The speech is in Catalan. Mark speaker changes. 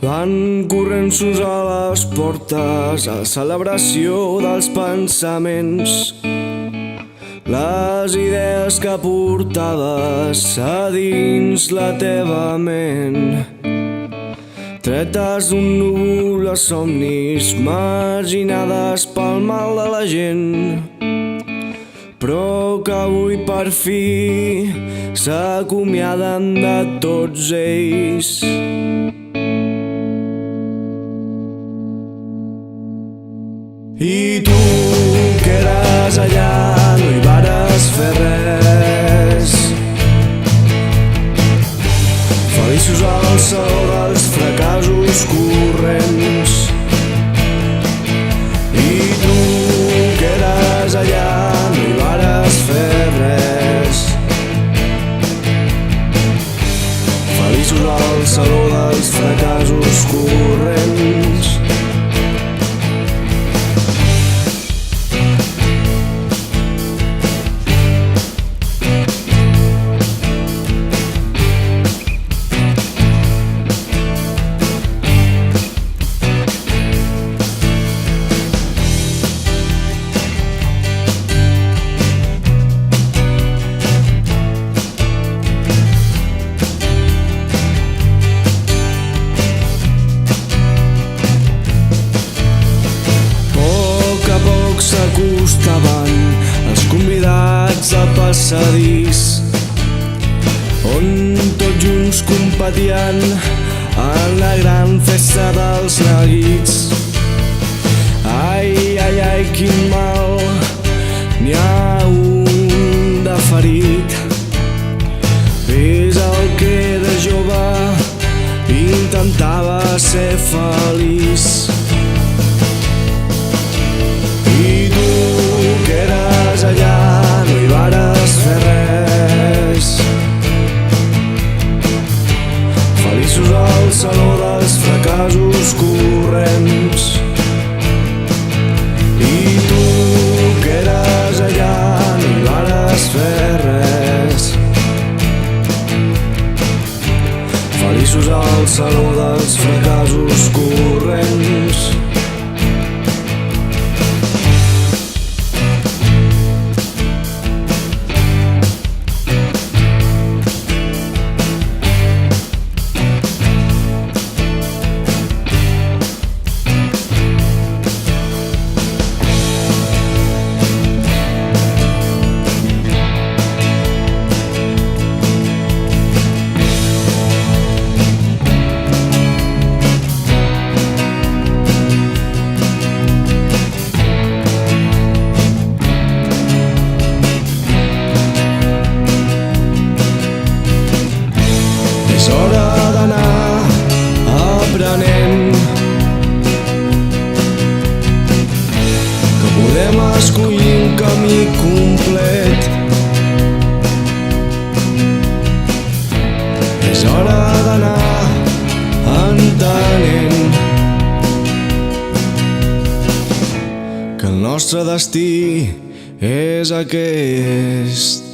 Speaker 1: Van corrents a les portes, a celebració dels pensaments, les idees que portaves a dins la teva ment, tretes d'un núvol de somnis marginades pel mal de la gent, però que avui per fi s'acomiaden de tots ells. I tu, que eres allà, no hi vares fer res. Feliços al saló dels fracassos corrents. I tu, que eres allà, no hi vares fer res. Feliços al saló dels fracassos corrents. S'acostaven els convidats al passadís, on tots junts competien en la gran festa dels neguits. Ai, ai, ai, quin mal, n'hi ha un de ferit. És el que de jove intentava ser feliç. I tu, que eres allà, no hi vares fer res. Feliços al saló dels fracassos corrents. I tu, que eres allà, no hi vares fer res. Feliços al saló dels fracassos corrents. És hora d'anar aprenent que podem escollir un camí complet. És hora d'anar entenent que el nostre destí és aquest.